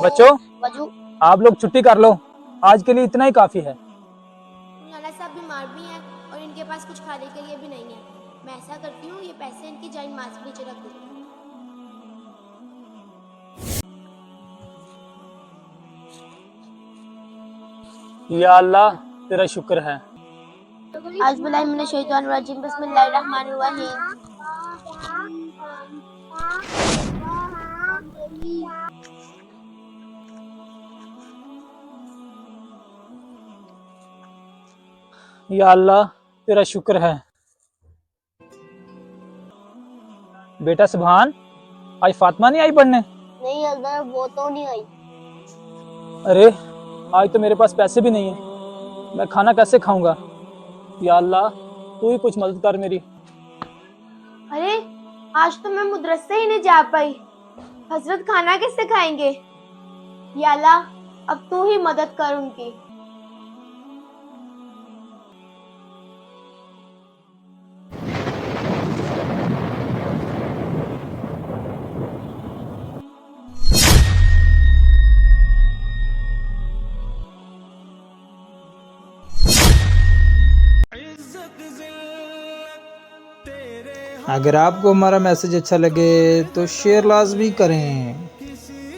बच्चों वजू आप लोग छुट्टी कर लो, आज के लिए इतना ही काफी है। नाना साहब बीमार भी हैं और इनके पास कुछ खाने के लिए भी नहीं है। मैं ऐसा करती हूँ, ये पैसे इनकी जाइन मास के नीचे रख देती हूँ। या अल्लाह तेरा शुक्र है। आज बिल्लाहि मिनश शैतानिर रजीम, बिस्मिल्लाहिर रहमानिर रहीम। या अल्लाह तेरा शुक्र है। बेटा सुभान, आज फातिमा नहीं आई पढ़ने? नहीं अल्लाह, वो तो नहीं आई। अरे आज तो मेरे पास पैसे भी नहीं है, मैं खाना कैसे खाऊंगा? या अल्लाह तू ही कुछ मदद कर मेरी। अरे आज तो मैं मदरसे ही नहीं जा पाई, हजरत खाना कैसे खाएंगे? या अल्लाह, अब तू ही मदद कर उनकी। अगर आपको हमारा मैसेज अच्छा लगे तो शेयर लाजमी करें।